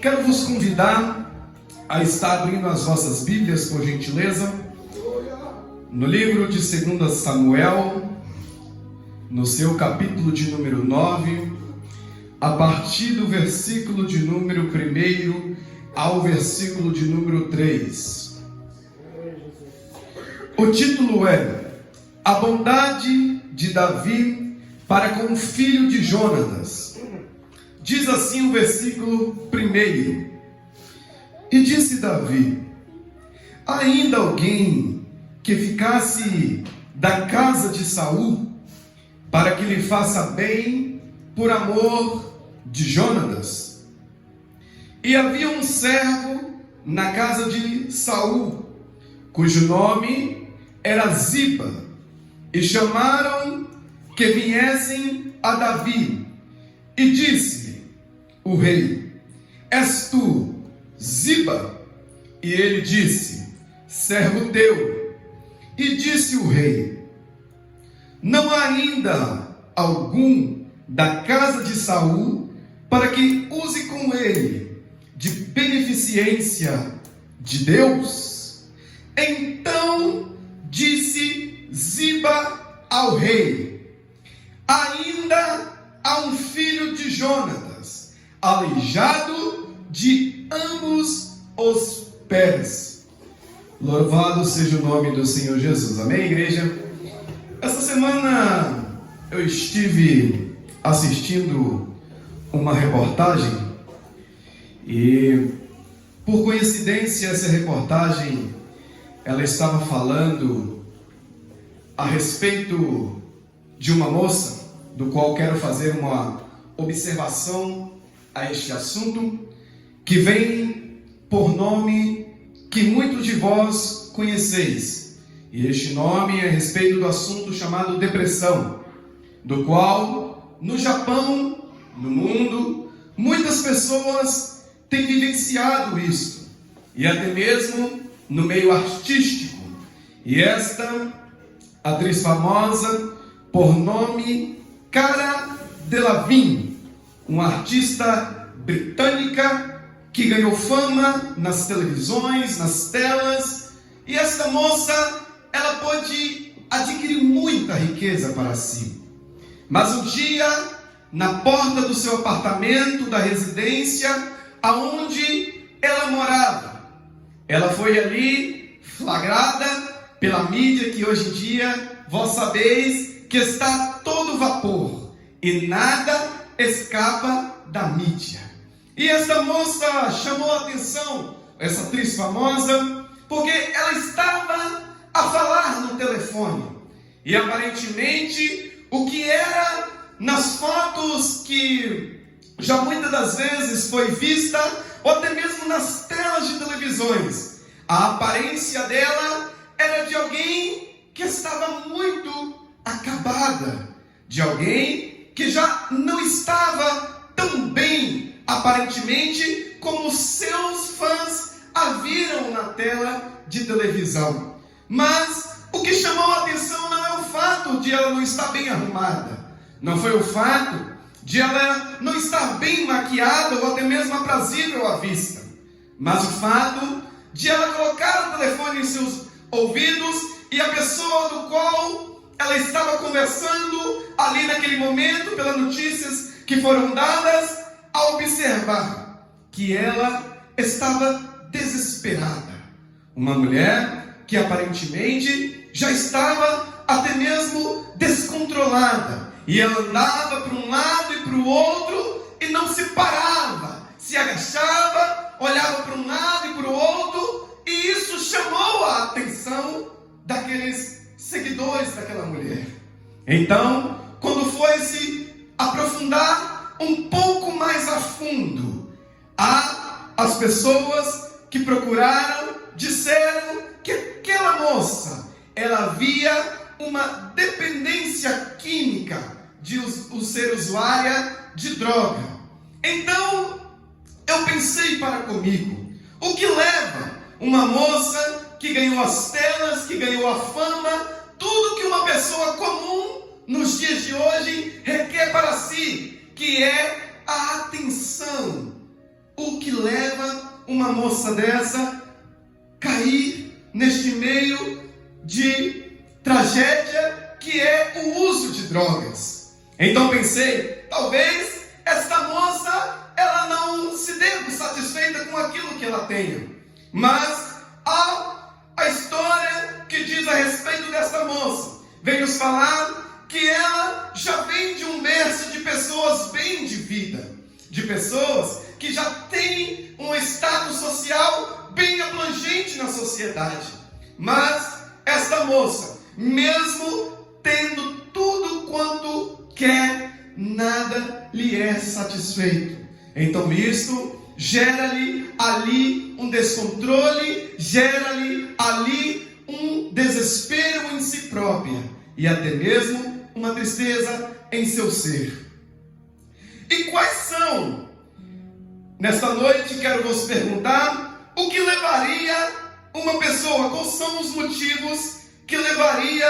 Quero vos convidar a estar abrindo as vossas Bíblias, por gentileza, no livro de 2 Samuel, no seu capítulo de número 9, a partir do versículo de número 1 ao versículo de número 3. O título é A Bondade de Davi para com o filho de Jonatas. Diz assim o versículo 1: E disse Davi: ainda alguém que ficasse da casa de Saul, para que lhe faça bem por amor de Jonatas. E havia um servo na casa de Saul, cujo nome era Ziba, e chamaram que viessem a Davi. E disse o rei: és tu Ziba? E ele disse: servo teu. E disse o rei: não há ainda algum da casa de Saul para que use com ele de beneficência de Deus? Então disse Ziba ao rei: ainda há um filho de Jonatas, aleijado de ambos os pés. Louvado seja o nome do Senhor Jesus. Amém, igreja? Essa semana eu estive assistindo uma reportagem e, por coincidência, essa reportagem ela estava falando a respeito de uma moça, do qual quero fazer uma observação a este assunto, que vem por nome que muitos de vós conheceis. E este nome é a respeito do assunto chamado depressão, do qual no Japão, no mundo, muitas pessoas têm vivenciado isto, e até mesmo no meio artístico. E esta atriz famosa por nome Cara Delevingne, uma artista britânica que ganhou fama nas televisões, nas telas, e esta moça, ela pôde adquirir muita riqueza para si. Mas um dia, na porta do seu apartamento, da residência, aonde ela morava, ela foi ali flagrada pela mídia, que hoje em dia, vós sabeis que está todo vapor, e nada escapa da mídia. E essa moça chamou a atenção, essa atriz famosa, porque ela estava a falar no telefone. E aparentemente, o que era nas fotos que já muitas das vezes foi vista, ou até mesmo nas telas de televisões, a aparência dela era de alguém que estava muito acabada, de alguém que já não estava tão bem, aparentemente, como seus fãs a viram na tela de televisão. Mas o que chamou a atenção não é o fato de ela não estar bem arrumada, não foi o fato de ela não estar bem maquiada ou até mesmo aprazível à vista, mas o fato de ela colocar o telefone em seus ouvidos e a pessoa do qual ela estava conversando ali naquele momento, pelas notícias que foram dadas, a observar que ela estava desesperada. Uma mulher que aparentemente já estava até mesmo descontrolada. E ela andava para um lado e para o outro e não se parava. Se agachava, olhava para um lado e para o outro. E isso chamou a atenção daqueles seguidores daquela mulher. Então, quando foi se aprofundar um pouco mais a fundo, as pessoas que procuraram disseram que aquela moça, ela havia uma dependência química de ser usuária de droga. Então, eu pensei para comigo, o que leva uma moça que ganhou as telas, que ganhou a fama, tudo que uma pessoa comum nos dias de hoje requer para si, que é a atenção. O que leva moça dessa cair neste meio de tragédia que é o uso de drogas. Então pensei, talvez esta moça, ela não se dê satisfeita com aquilo que ela tenha. Mas a história que diz a respeito desta moça vem nos falar que ela já vem de um berço de pessoas bem de vida, de pessoas que já têm um status social bem abrangente na sociedade. Mas esta moça, mesmo tendo tudo quanto quer, nada lhe é satisfeito. Então isto gera-lhe ali um descontrole, gera-lhe ali um desespero em si própria e até mesmo uma tristeza em seu ser. E quais são? Nesta noite quero vos perguntar o que levaria uma pessoa, quais são os motivos que levaria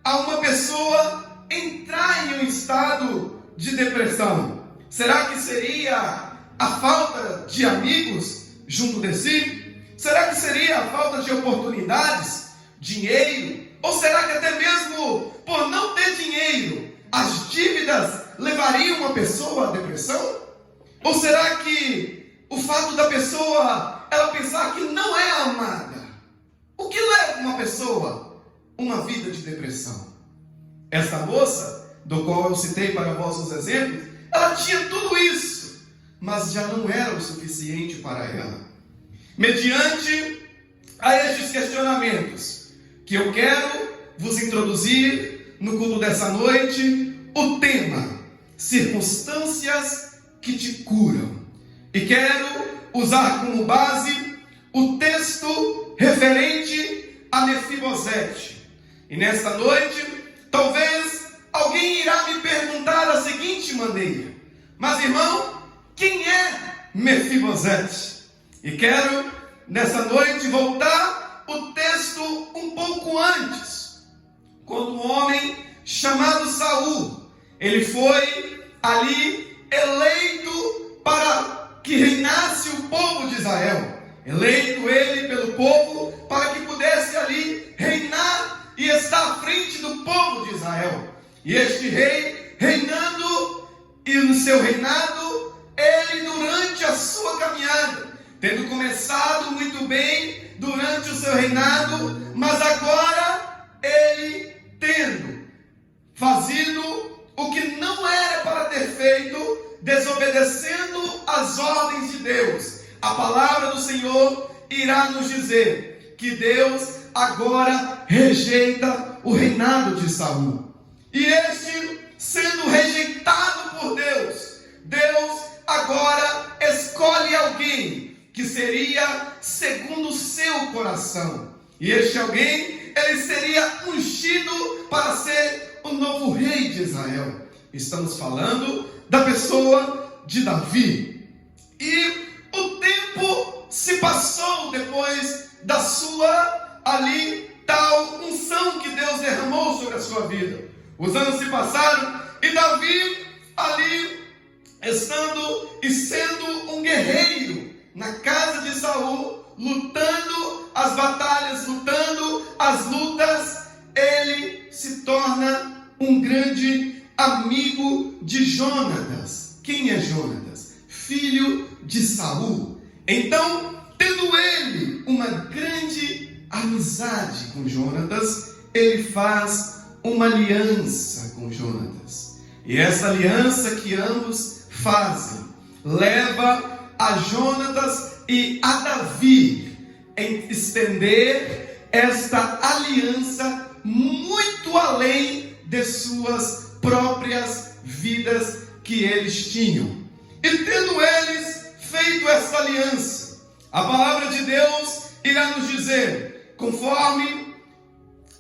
a uma pessoa entrar em um estado de depressão? Será que seria a falta de amigos junto de si? Será que seria a falta de oportunidades, dinheiro? Ou será que até mesmo por não ter dinheiro, as dívidas levariam uma pessoa à depressão? Ou será que o fato da pessoa ela pensar que não é amada? O que leva uma pessoa a uma vida de depressão? Esta moça, do qual eu citei para vós os exemplos, ela tinha tudo isso, mas já não era o suficiente para ela. Mediante a estes questionamentos, que eu quero vos introduzir no culto dessa noite, o tema, circunstâncias que te curam. E quero usar como base o texto referente a Mefibosete. E nesta noite, talvez alguém irá me perguntar da seguinte maneira: mas irmão, quem é Mefibosete? E quero nessa noite voltar o texto um pouco antes, quando um homem chamado Saul, ele foi ali eleito para que reinasse o povo de Israel, eleito ele pelo povo para que pudesse ali reinar e estar à frente do povo de Israel. E este rei reinando, e no seu reinado, ele durante a sua caminhada, tendo começado muito bem durante o seu reinado, mas agora ele tendo fazido o que não era para ter feito, desobedecendo as ordens de Deus. A palavra do Senhor irá nos dizer que Deus agora rejeita o reinado de Saul. E este, sendo rejeitado por Deus, Deus agora escolhe alguém que seria segundo o seu coração. E este alguém, ele seria ungido para ser o novo rei de Israel. Estamos falando da pessoa de Davi. E o tempo se passou depois da sua ali tal unção que Deus derramou sobre a sua vida. Os anos se passaram e Davi ali estando e sendo um guerreiro na casa de Saul, lutando as batalhas, lutando as lutas, ele se torna um grande amigo de Jonatas. Quem é Jonatas? Filho de Saul. Então, tendo ele uma grande amizade com Jonatas, ele faz uma aliança com Jonatas. E essa aliança que ambos fazem leva a Jonatas e a Davi em estender esta aliança muito além de suas próprias vidas que eles tinham. E tendo eles feito esta aliança, a palavra de Deus irá nos dizer, conforme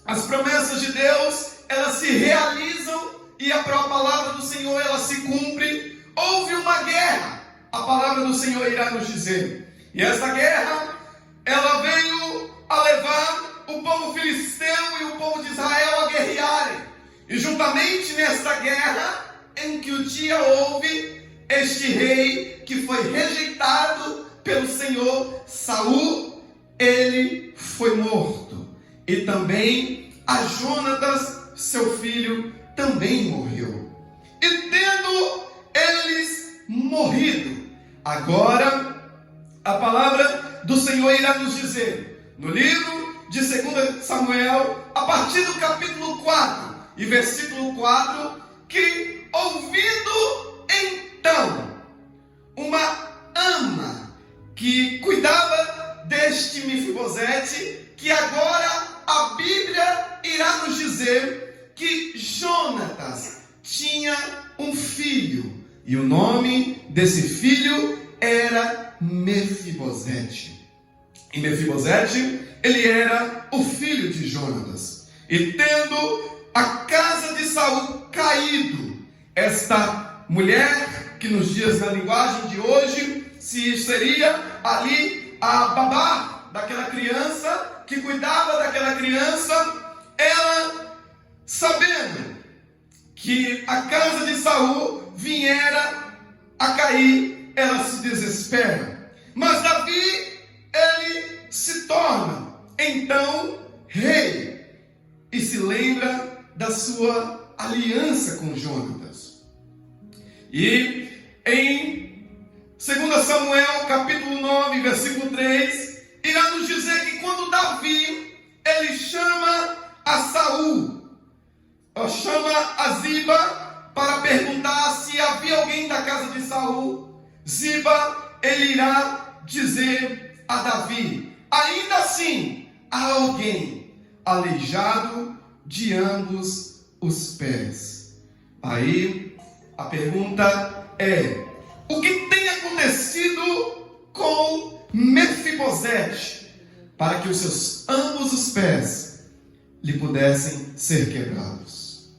as promessas de Deus, elas se realizam e a própria palavra do Senhor, ela se cumpre. Houve uma guerra, a palavra do Senhor irá nos dizer. E essa guerra, ela veio a levar o povo filisteu e o povo de Israel a guerrearem. E juntamente nesta guerra, em que o dia houve, este rei que foi rejeitado pelo Senhor Saul, ele foi morto. E também a Jonatas, seu filho, também morreu. E tendo eles morrido, agora a palavra do Senhor irá nos dizer, no livro de 2 Samuel, a partir do capítulo 4 e versículo 4, que ouvindo então uma ama que cuidava deste Mefibosete, que agora a Bíblia irá nos dizer que Jonatas tinha um filho, e o nome desse filho era Mefibosete. E Mefibosete, ele era o filho de Jonatas. E tendo a casa de Saul caído, esta mulher, que nos dias da linguagem de hoje, se seria ali a babá daquela criança, que cuidava daquela criança, ela, sabendo que a casa de Saul viera a cair, ela se desespera. Mas Davi, ele se torna então rei e se lembra da sua aliança com Jonatas. E em 2 Samuel capítulo 9, versículo 3, irá nos dizer que quando Davi, ele chama a Saul, chama a Ziba para perguntar se havia alguém da casa de Saul, Ziba, ele irá dizer a Davi, ainda assim, há alguém aleijado de ambos os pés. Aí, a pergunta é, o que tem acontecido com Mefibosete para que os seus ambos os pés lhe pudessem ser quebrados?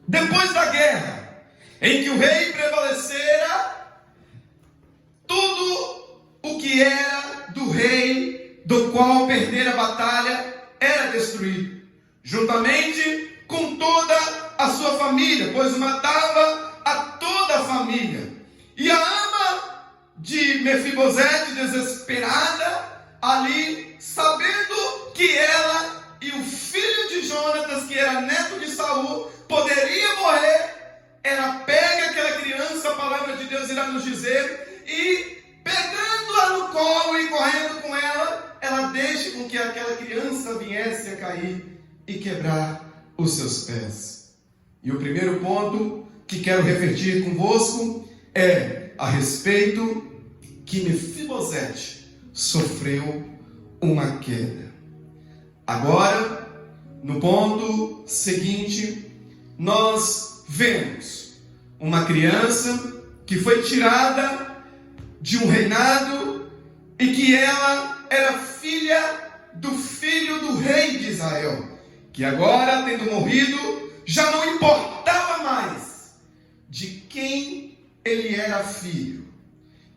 Depois da guerra, em que o rei prevalecera, tudo o que era do rei, do qual perdera a batalha, era destruído, juntamente com toda a sua família, pois matava a toda a família. E a ama de Mefibosete, desesperada, ali, sabendo que ela e o filho de Jonatas, que era neto de Saul, poderia morrer, ela pega aquela criança, a palavra de Deus irá nos dizer, e pegando-a no colo e correndo com ela, ela deixa com que aquela criança viesse a cair e quebrar os seus pés. E o primeiro ponto que quero refletir convosco é a respeito que Mefibosete sofreu uma queda. Agora, no ponto seguinte, nós vemos uma criança que foi tirada de um reinado e que ela era filha do filho do rei de Israel, que agora, tendo morrido, já não importava mais de quem ele era filho,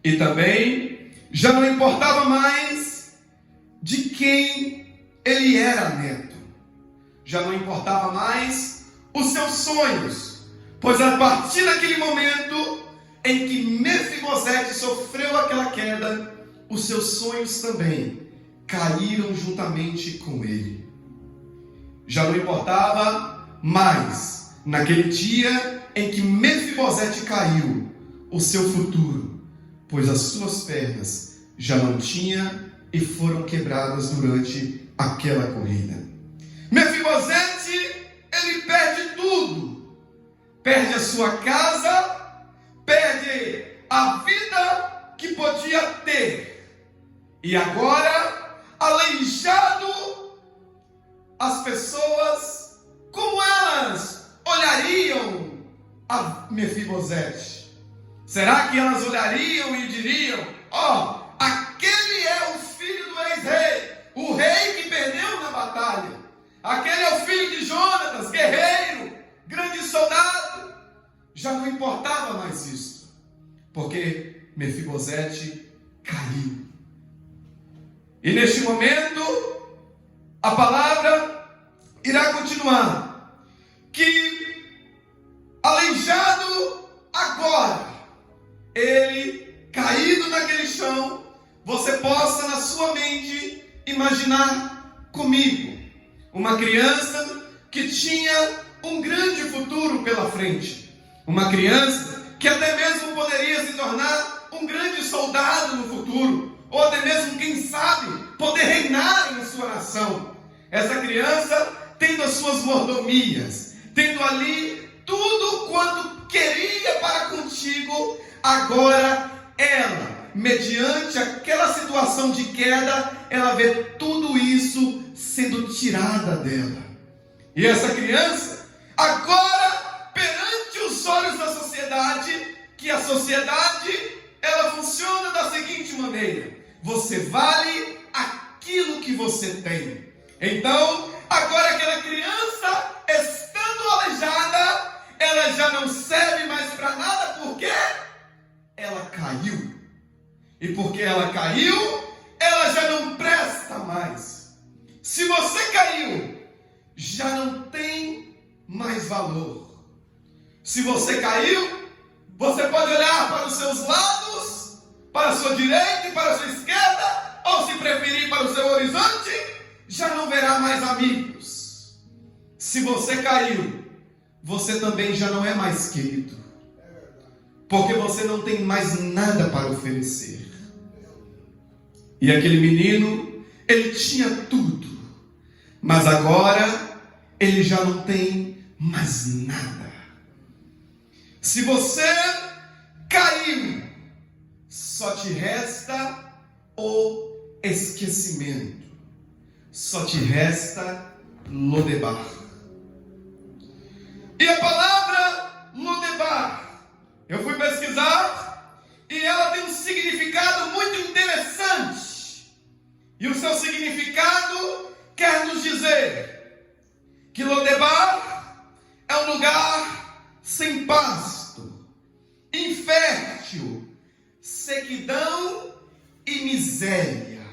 e também já não importava mais de quem ele era neto, já não importava mais os seus sonhos, pois a partir daquele momento em que Mefibosete sofreu aquela queda, os seus sonhos também caíram juntamente com ele. Já não importava mais, naquele dia em que Mefibosete caiu, o seu futuro, pois as suas pernas já não tinha e foram quebradas durante aquela corrida. Mefibosete, ele perde tudo, perde a sua casa, perde a vida que podia ter, e agora, aleijado, as pessoas, como elas olhariam a Mefibosete? Será que elas olhariam e diriam, aquele é o filho do ex-rei, o rei que perdeu na batalha, aquele é o filho de Jonatas, guerreiro, grande soldado? Já não importava mais isso, porque Mefibosete caiu. E neste momento, a palavra irá continuar, que aleijado agora, ele caído naquele chão, você possa na sua mente imaginar comigo uma criança que tinha um grande futuro pela frente. Uma criança que até mesmo poderia se tornar um grande soldado no futuro, ou até mesmo, quem sabe, poder reinar em sua nação. Essa criança tendo as suas mordomias, tendo ali tudo quanto queria para contigo, agora ela, mediante aquela situação de queda, ela vê tudo isso sendo tirada dela. E essa criança, agora, perante os olhos da sociedade, que a sociedade, ela funciona da seguinte maneira: você vale aquilo que você tem. Então, agora aquela criança, estando aleijada, ela já não serve mais para nada, porque ela caiu. E porque ela caiu, ela já não presta mais. Se você caiu, já não tem mais valor. Se você caiu, você pode olhar para os seus lados, para a sua direita e para a sua esquerda, ou se preferir para o seu horizonte, já não verá mais amigos. Se você caiu, você também já não é mais querido, porque você não tem mais nada para oferecer. E aquele menino, ele tinha tudo, mas agora ele já não tem mais nada. Se você caiu, só te resta o esquecimento. Só te resta Lodebar. E a palavra Lodebar, eu fui pesquisar e ela tem um significado muito interessante. E o seu significado quer nos dizer que Lodebar é um lugar sem pasto, infértil, sequidão e miséria.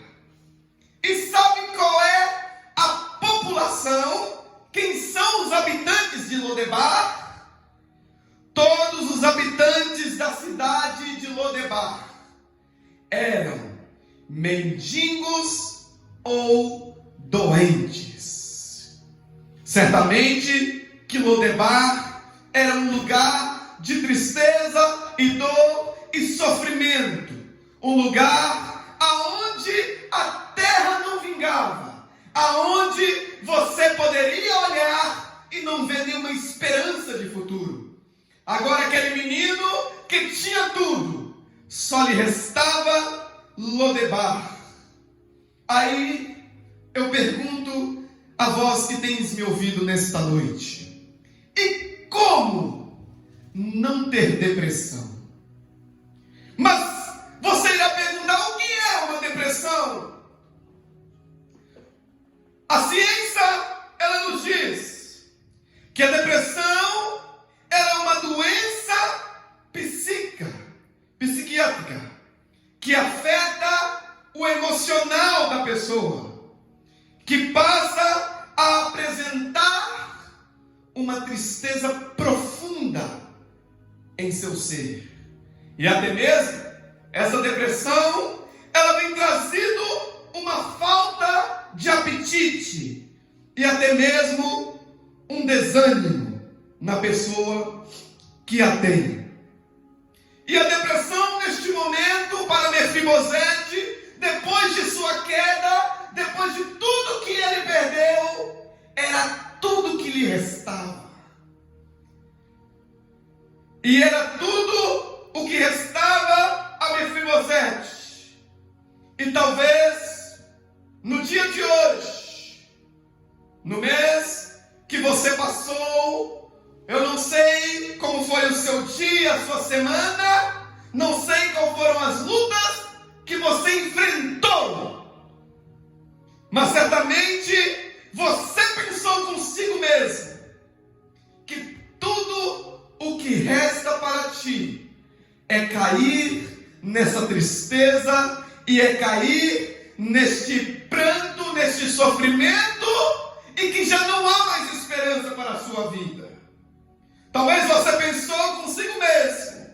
E sabe qual é a população? Quem são os habitantes de Lodebar? Todos os habitantes da cidade de Lodebar eram mendigos ou doentes. Certamente que Lodebar era um lugar de tristeza e dor e sofrimento, um lugar aonde a terra não vingava, aonde você poderia olhar e não ver nenhuma esperança de futuro. Agora aquele menino que tinha tudo, só lhe restava Lodebar. Aí eu pergunto a vós que tens me ouvido nesta noite: e como não ter depressão? Mas você irá perguntar: o que é uma depressão? A ciência, ela nos diz que a depressão é uma doença psiquiátrica que afeta o emocional da pessoa, que passa a apresentar uma tristeza profunda em seu ser. E até mesmo essa depressão, ela vem trazendo uma falta de apetite e até mesmo um desânimo na pessoa que a tem. E a depressão neste momento para Mefibosete, depois de sua queda, depois de tudo que ele perdeu, era tudo que lhe restava. E era tudo o que restava a Mefibosete. E talvez no dia de hoje, no mês que você passou, eu não sei como foi o seu dia, a sua semana, não sei qual foram as lutas que você enfrentou, mas certamente você pensou consigo mesmo que tudo o que resta para ti é cair nessa tristeza e é cair neste pranto, neste sofrimento, e que já não há mais esperança para a sua vida. Talvez você pensou consigo mesmo: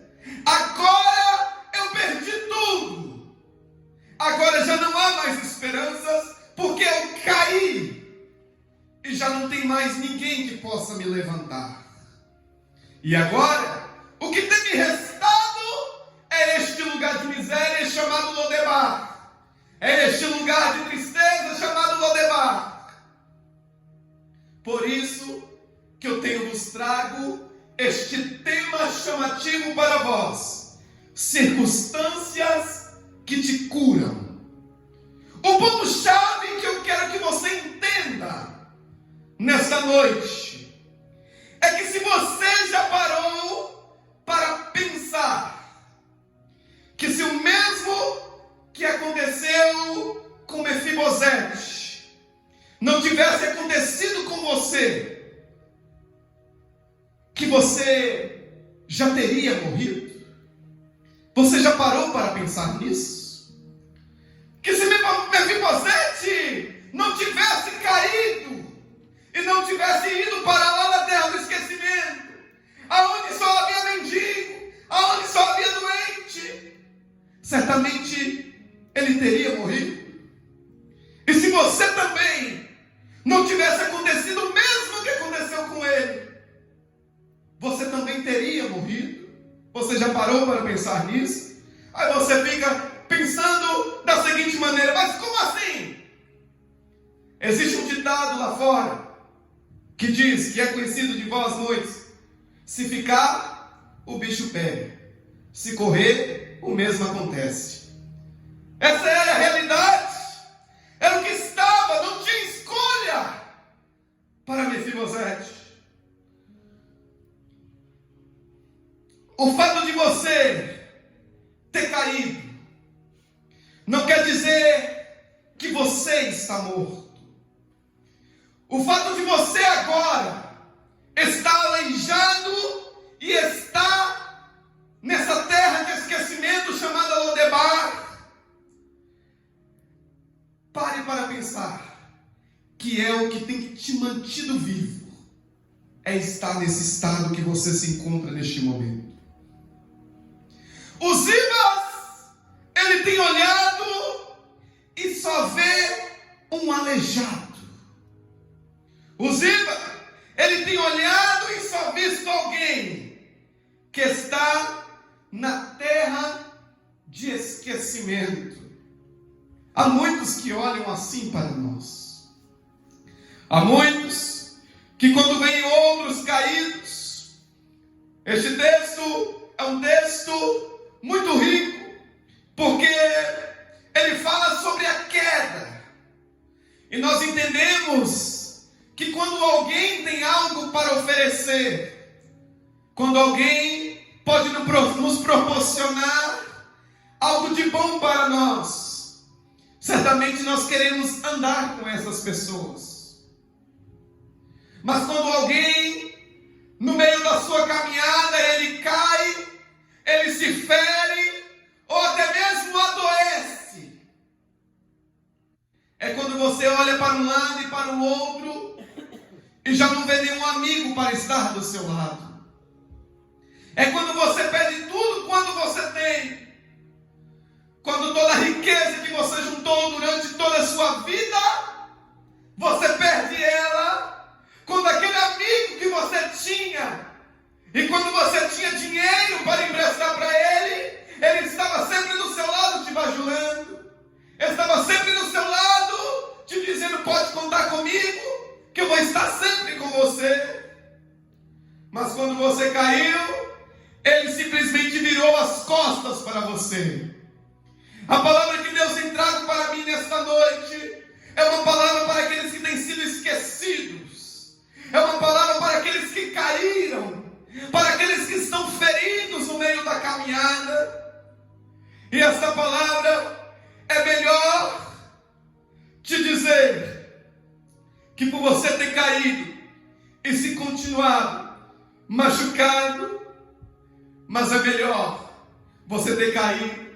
agora eu perdi tudo, agora possa me levantar. E agora, o que tem me restado é este lugar de miséria chamado Lodebar. É este lugar de tristeza chamado Lodebar. Por isso que eu vos trago este tema chamativo para vós: circunstâncias que te curam. O ponto-chave que eu quero que você entenda nesta noite é que se você já parou para pensar que se o mesmo que aconteceu com Mefibosete não tivesse acontecido com você, que você já teria morrido? Você já parou para pensar nisso? Que se Mefibosete não tivesse caído e não tivesse ido para lá na terra do esquecimento, aonde só havia mendigo, aonde só havia doente, certamente ele teria morrido. E se você também não tivesse acontecido o mesmo que aconteceu com ele, você também teria morrido. Você já parou para pensar nisso? Aí você fica pensando da seguinte maneira: mas como assim? Existe um ditado lá fora que diz, que é conhecido de vós muitos: se ficar, o bicho pega; se correr, o mesmo acontece. Essa era a realidade. Era o que estava, não tinha escolha para Mefibosete. O fato de você ter caído não quer dizer que você está morto. O fato de você agora estar aleijado e estar nessa terra de esquecimento chamada Lodebar, pare para pensar que é o que tem te mantido vivo, é estar nesse estado que você se encontra neste momento. O Zimas, ele tem olhado e só vê um aleijado. O Zimas, ele tem olhado e só visto alguém que está na terra de esquecimento. Há muitos que olham assim para nós. Há muitos que, quando veem outros caídos, este texto é um texto muito rico, porque ele fala sobre a queda. E nós entendemos que quando alguém tem algo para oferecer, quando alguém pode nos proporcionar algo de bom para nós, certamente nós queremos andar com essas pessoas. Mas quando alguém, no meio da sua caminhada, ele cai, ele se fere, ou até mesmo adoece, é quando você olha para um lado e para o outro e já não vê nenhum amigo para estar do seu lado. É quando você perde tudo quanto você tem, quando toda a riqueza que você juntou durante toda a sua vida, você perde ela, quando aquele amigo que você tinha, e quando você tinha dinheiro para emprestar para ele, ele estava sempre do seu lado te bajulando, estava sempre do seu lado te dizendo: pode contar comigo, que eu vou estar sempre com você. Mas quando você caiu, ele simplesmente virou as costas para você. A palavra que Deus tem trago para mim nesta noite é uma palavra para aqueles que têm sido esquecidos, é uma palavra para aqueles que caíram, para aqueles que estão feridos no meio da caminhada. E esta palavra é melhor te dizer que, por você ter caído e se continuado machucado, mas é melhor você ter caído,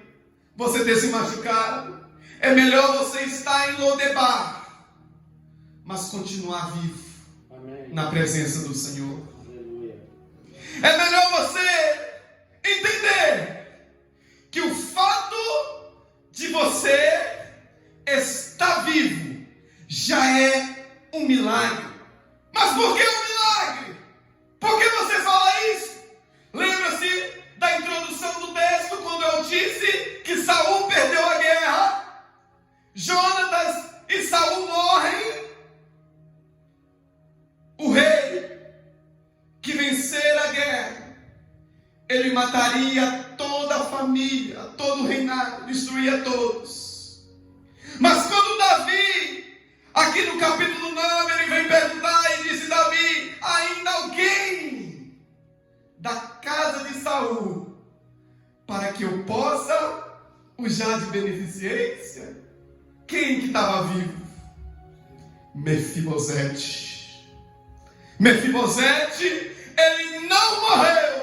você ter se machucado, é melhor você estar em Lodebar, mas continuar vivo. Amém. Na presença do Senhor. Aleluia. É melhor você entender que o fato de você estar vivo já é um milagre. Mas por que um milagre? mataria toda a família, todo o reinado, destruía todos. Mas quando Davi, aqui no capítulo 9, ele vem perguntar e disse: Davi, ainda alguém da casa de Saul, para que eu possa usar de beneficência? Quem que estava vivo? Mefibosete. Mefibosete, ele não morreu.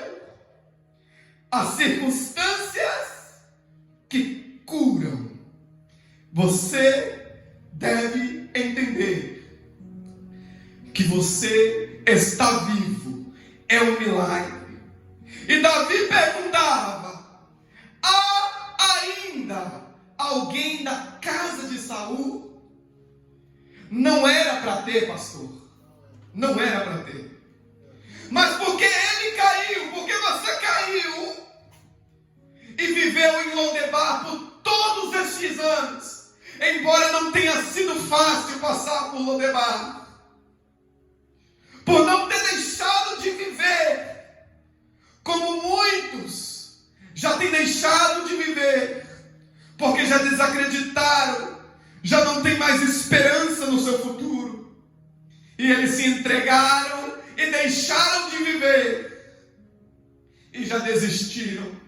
As circunstâncias que curam. Você deve entender que você está vivo. É um milagre. E Davi perguntava: há ainda alguém da casa de Saul? Não era para ter, pastor. Não era para ter. Mas porque ele caiu, porque você caiu e viveu em Lodebar por todos estes anos, embora não tenha sido fácil passar por Lodebar, por não ter deixado de viver, como muitos já têm deixado de viver, porque já desacreditaram, já não tem mais esperança no seu futuro, e eles se entregaram e deixaram de viver, e já desistiram.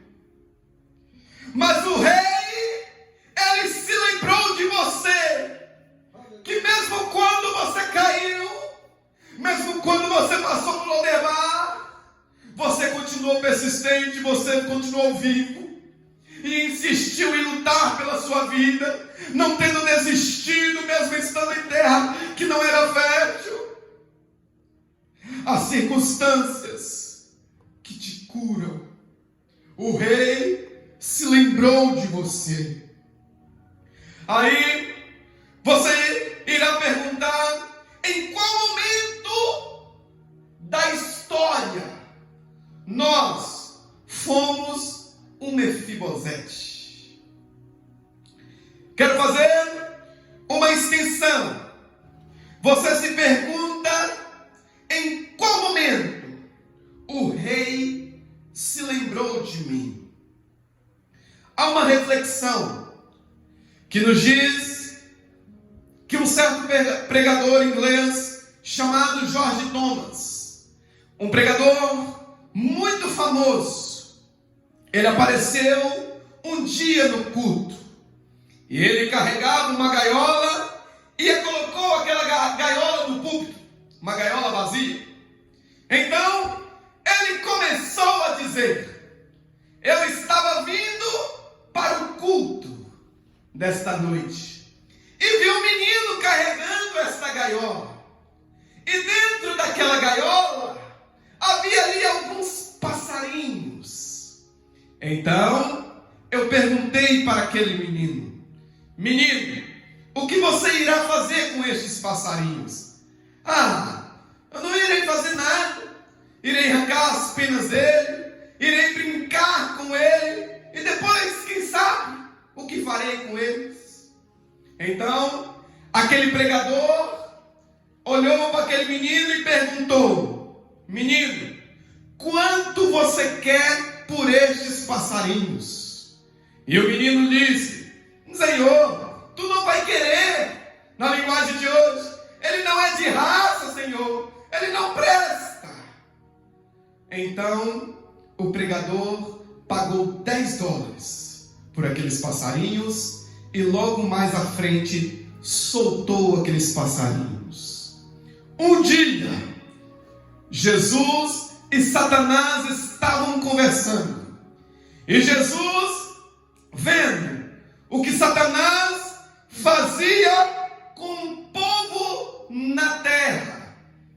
Mas o rei, ele se lembrou de você, que mesmo quando você caiu, mesmo quando você passou por Lodebar, você continuou persistente, você continuou vivo, e insistiu em lutar pela sua vida, não tendo desistido, mesmo estando em terra que não era fértil. As circunstâncias que te curam. O rei se lembrou de você. Aí você irá perguntar: em qual momento da história nós fomos um Mefibosete? Quero fazer uma extensão. Você se pergunta: em qual momento o rei se lembrou de mim? Há uma reflexão que nos diz que um certo pregador inglês chamado George Thomas, um pregador muito famoso, ele apareceu um dia no culto e ele carregava uma gaiola e colocou aquela gaiola no púlpito, uma gaiola vazia. Então ele começou a dizer: eu estava vindo para o culto desta noite e vi um menino carregando esta gaiola, e dentro daquela gaiola havia ali alguns passarinhos. Então eu perguntei para aquele menino: menino, o que você irá fazer com estes passarinhos? Eu não irei fazer nada, irei arrancar as penas dele, irei brincar com ele, e depois, quem sabe, o que farei com eles? Então, aquele pregador olhou para aquele menino e perguntou: menino, quanto você quer por estes passarinhos? E o menino disse: Senhor, tu não vai querer. Na linguagem de hoje, ele não é de raça, Senhor, ele não presta. Então o pregador pagou $10 por aqueles passarinhos e logo mais à frente soltou aqueles passarinhos. Um dia Jesus e Satanás estavam conversando, e Jesus, vendo o que Satanás fazia com o povo na terra,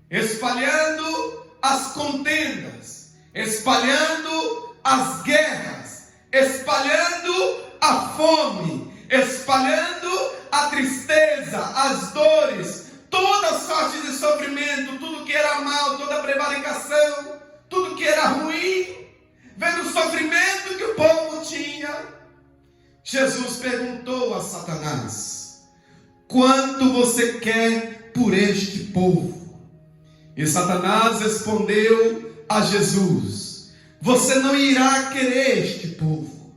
espalhando as contendas, espalhando as guerras, espalhando a fome, espalhando a tristeza, as dores, toda sorte de sofrimento, tudo que era mal, toda prevaricação, tudo que era ruim, vendo o sofrimento que o povo tinha, Jesus perguntou a Satanás: quanto você quer por este povo? E Satanás respondeu a Jesus: você não irá querer este povo,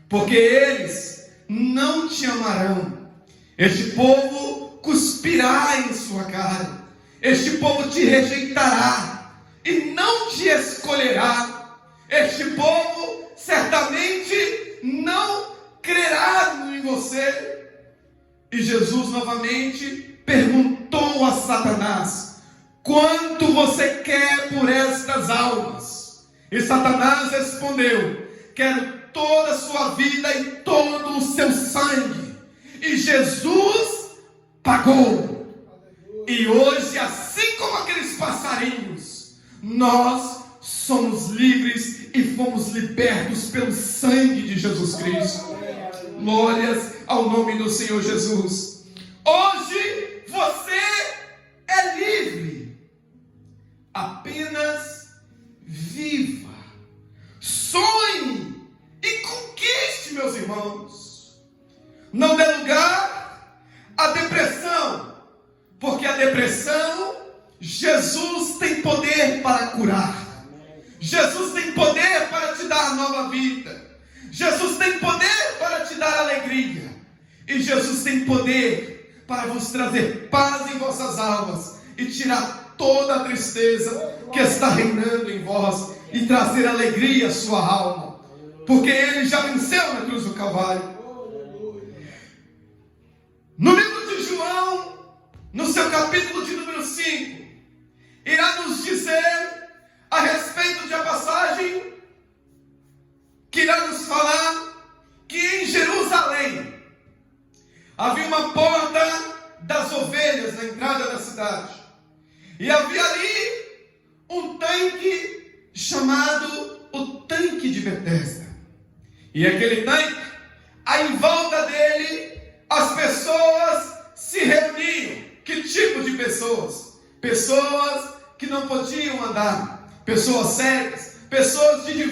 porque eles não te amarão. Este povo cuspirá em sua cara, este povo te rejeitará e não te escolherá. Este povo certamente não crerá em você. E Jesus novamente perguntou a Satanás: quanto você quer por estas almas? E Satanás respondeu: quero toda a sua vida e todo o seu sangue. E Jesus pagou. E hoje, assim como aqueles passarinhos, nós somos livres e fomos libertos pelo sangue de Jesus Cristo. Glórias ao nome do Senhor Jesus. Hoje você é livre. Apenas viva, sonhe e conquiste, meus irmãos. Não dê lugar à depressão, porque a depressão, Jesus tem poder para curar. Jesus tem poder para te dar nova vida. Jesus tem poder para te dar alegria. E Jesus tem poder para vos trazer paz em vossas almas e tirar toda a tristeza que está reinando em vós e trazer alegria à sua alma, porque Ele já venceu na cruz do Calvário. No livro de João, no seu capítulo de número 5, irá nos dizer a respeito de a passagem que irá nos falar que em Jerusalém havia uma porta das ovelhas na entrada da cidade, e havia ali um tanque chamado o tanque de Betesda. E aquele tanque, em volta dele, as pessoas se reuniam. Que tipo de pessoas? Pessoas que não podiam andar, pessoas cegas, pessoas de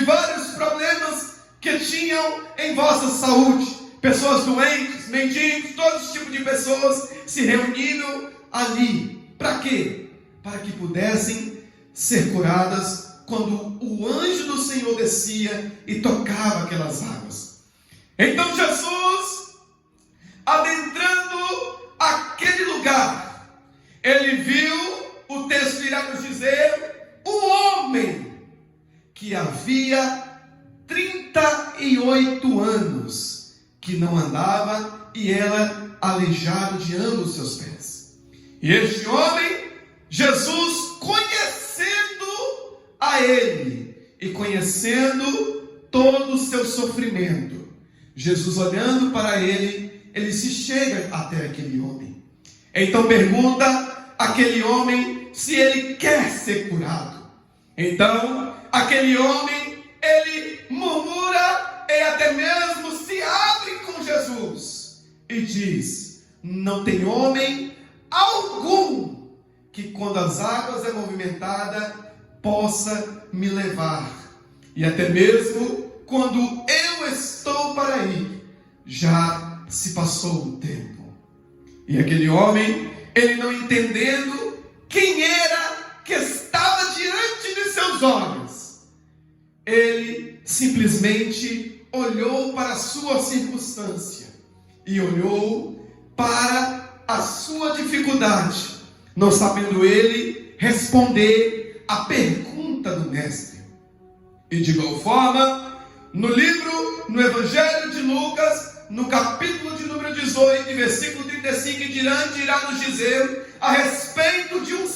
vários problemas que tinham em vossa saúde, pessoas doentes, mendigos, todo tipo de pessoas se reuniram ali. Para quê? Para que pudessem ser curadas quando o anjo do Senhor descia e tocava aquelas águas. Então Jesus, adentrando aquele lugar, ele viu, o texto irá nos dizer, um homem que havia 38 anos que não andava e era aleijado de ambos os seus pés. E este homem, Jesus, conhecendo a ele e conhecendo todo o seu sofrimento, Jesus olhando para ele, ele se chega até aquele homem. Então pergunta aquele homem se ele quer ser curado. Então aquele homem, ele murmura e até mesmo se abre com Jesus e diz: não tem homem algum que quando as águas é movimentada possa me levar, e até mesmo quando eu estou para ir, já se passou o tempo. E aquele homem, ele não entendendo quem era que estava diante de seus olhos, ele simplesmente olhou para a sua circunstância e olhou para a sua dificuldade, não sabendo ele responder a pergunta do mestre. E de igual forma, no Evangelho de Lucas, no capítulo de número 18, versículo 35 em diante, irá nos dizer a respeito de um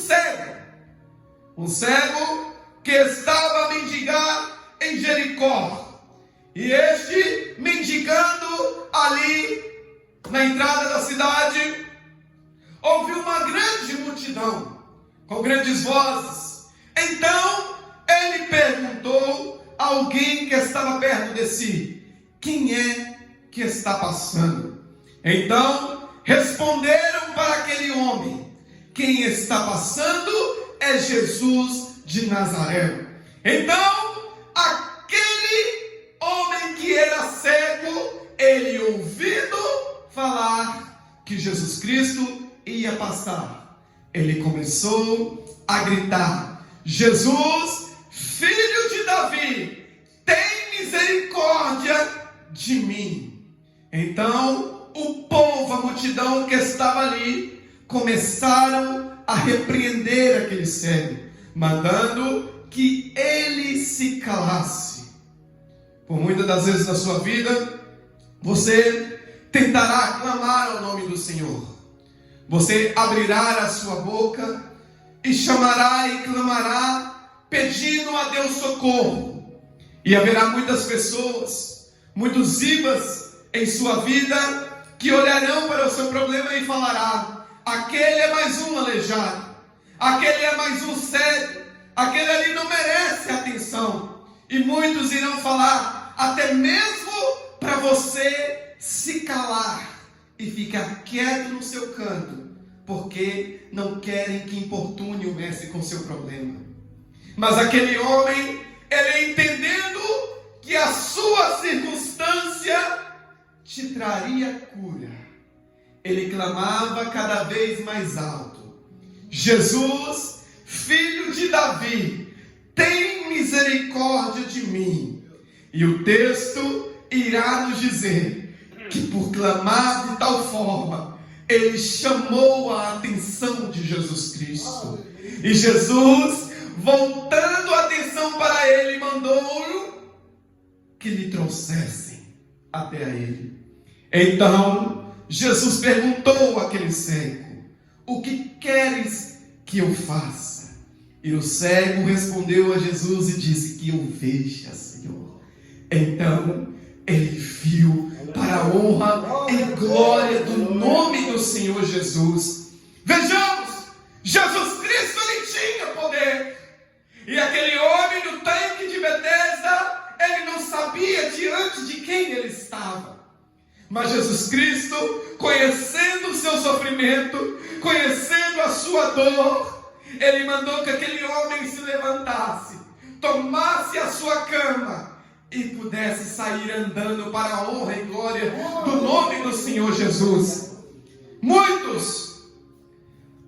cego que estava a mendigar em Jericó. E este, mendigando ali na entrada da cidade, ouviu uma grande multidão, com grandes vozes. Então, ele perguntou a alguém que estava perto de si: quem é que está passando? Então, responderam para aquele homem: quem está passando é Jesus de Nazaré. Então, aquele homem que era cego, ele ouvindo falar que Jesus Cristo ia passar, ele começou a gritar: Jesus, Filho de mim. Então o povo, a multidão que estava ali, começaram a repreender aquele cego, mandando que ele se calasse. Por muitas das vezes na sua vida, você tentará clamar ao nome do Senhor. Você abrirá a sua boca e chamará e clamará, pedindo a Deus socorro. E haverá muitas pessoas, muitos ibas em sua vida, que olharão para o seu problema e falará: aquele é mais um aleijado, aquele é mais um cego, aquele ali não merece atenção. E muitos irão falar, até mesmo para você se calar e ficar quieto no seu canto, porque não querem que importune o mestre com seu problema. Mas aquele homem, ele entendendo que a sua circunstância te traria cura, ele clamava cada vez mais alto: Jesus, filho de Davi, tem misericórdia de mim. E o texto irá nos dizer que por clamar de tal forma, ele chamou a atenção de Jesus Cristo. E Jesus, voltando a atenção para ele, mandou que lhe trouxessem até a ele. Então Jesus perguntou àquele cego: o que queres que eu faça? E o cego respondeu a Jesus e disse: que eu veja, Senhor. Então ele viu, para a honra e glória do nome do Senhor Jesus. Vejamos, Jesus Cristo, ele tinha poder. E aquele homem no tanque de Betesda, ele não sabia diante de quem ele estava. Mas Jesus Cristo, conhecendo o seu sofrimento, conhecendo a sua dor, ele mandou que aquele homem se levantasse, tomasse a sua cama e pudesse sair andando para a honra e glória do nome do Senhor Jesus. Muitos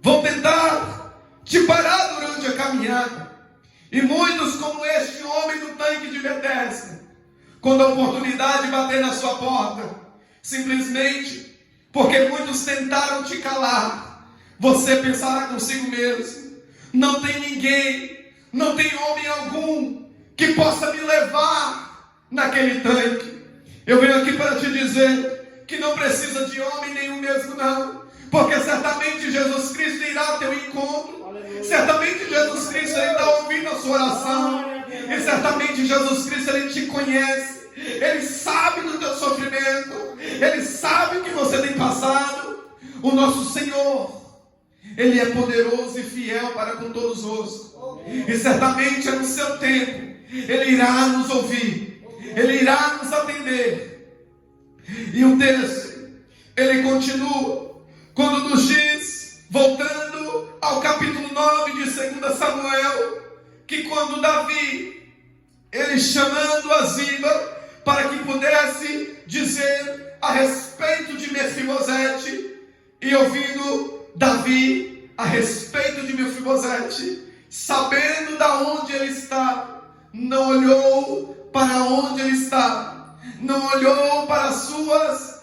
vão tentar te parar durante a caminhada, e muitos, como este homem no tanque de Betesda, quando a oportunidade bater na sua porta, simplesmente porque muitos tentaram te calar, você pensará consigo mesmo: não tem ninguém, não tem homem algum que possa me levar naquele tanque. Eu venho aqui para te dizer que não precisa de homem nenhum mesmo não, porque certamente Jesus Cristo irá ao teu encontro. Aleluia. Certamente Jesus Cristo, ele está ouvindo a sua oração. E certamente Jesus Cristo, ele te conhece. Ele sabe do teu sofrimento, ele sabe o que você tem passado. O nosso Senhor, ele é poderoso e fiel para com todos nós, e certamente é no seu tempo ele irá nos ouvir, ele irá nos atender. E o texto, ele continua, quando nos diz, voltando ao capítulo 9 de 2 Samuel, que quando Davi, ele chamando a Ziba, para que pudesse dizer a respeito de Mefibosete, e ouvindo Davi a respeito de Mefibosete, sabendo da onde ele está, não olhou para onde ele está, não olhou para as suas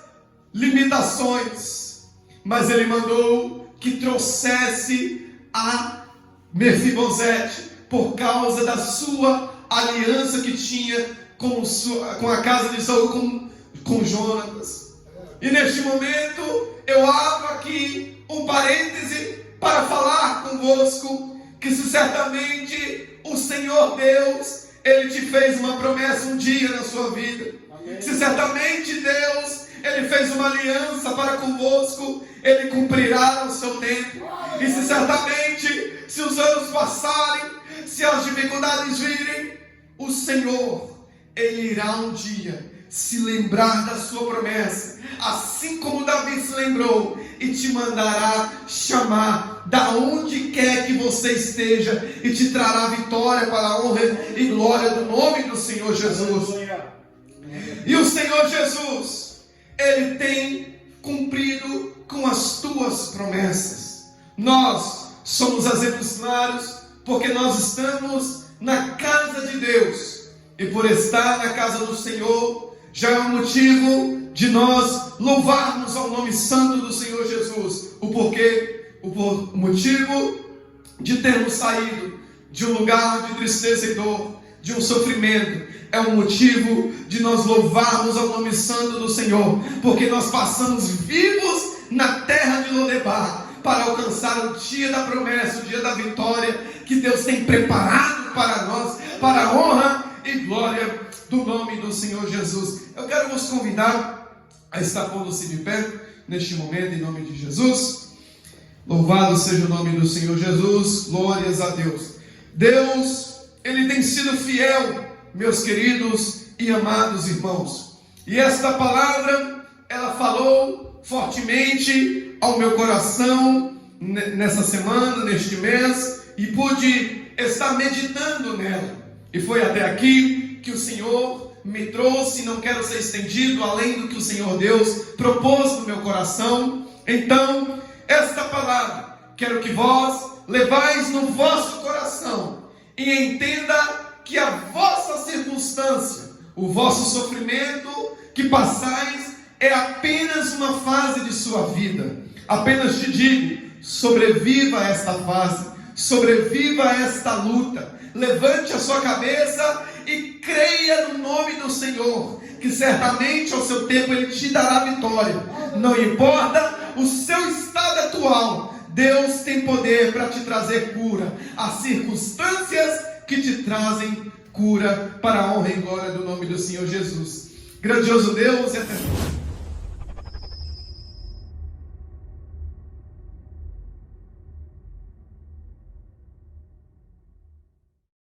limitações, mas ele mandou que trouxesse a Mefibosete, por causa da sua aliança que tinha com a casa de Saul, com Jonatas. E neste momento eu abro aqui um parêntese para falar convosco que se certamente o Senhor Deus, ele te fez uma promessa um dia na sua vida. Amém. Se certamente Deus, ele fez uma aliança para convosco, ele cumprirá no seu tempo. E se certamente, se os anos passarem, se as dificuldades virem, o Senhor, ele irá um dia se lembrar da sua promessa, assim como Davi se lembrou, e te mandará chamar da onde quer que você esteja, e te trará vitória para a honra e glória do nome do Senhor Jesus. E o Senhor Jesus, ele tem cumprido com as tuas promessas. Nós somos exemplos claros, porque nós estamos na casa de Deus, e por estar na casa do Senhor, já é um motivo de nós louvarmos ao nome santo do Senhor Jesus. O porquê? O motivo de termos saído de um lugar de tristeza e dor, de um sofrimento, é um motivo de nós louvarmos ao nome santo do Senhor, porque nós passamos vivos na terra de Lodebar, para alcançar o dia da promessa, o dia da vitória, que Deus tem preparado para nós, para a honra e glória do nome do Senhor Jesus. Eu quero vos convidar a estar pondo-se de pé, neste momento, em nome de Jesus. Louvado seja o nome do Senhor Jesus, glórias a Deus. Deus, Ele tem sido fiel, meus queridos e amados irmãos. E esta palavra, ela falou fortemente ao meu coração nessa semana, neste mês, e pude estar meditando nela. E foi até aqui que o Senhor me trouxe. Não quero ser estendido além do que o Senhor Deus propôs no meu coração. Então, esta palavra, quero que vós levais no vosso coração e entenda que a vossa circunstância, o vosso sofrimento que passais, é apenas uma fase de sua vida. Apenas te digo, sobreviva a esta fase, sobreviva a esta luta, levante a sua cabeça e creia no nome do Senhor, que certamente ao seu tempo Ele te dará vitória. Não importa o seu estado atual, Deus tem poder para te trazer cura. As circunstâncias que te trazem cura, para a honra e glória do nome do Senhor Jesus. Grandioso Deus e eterno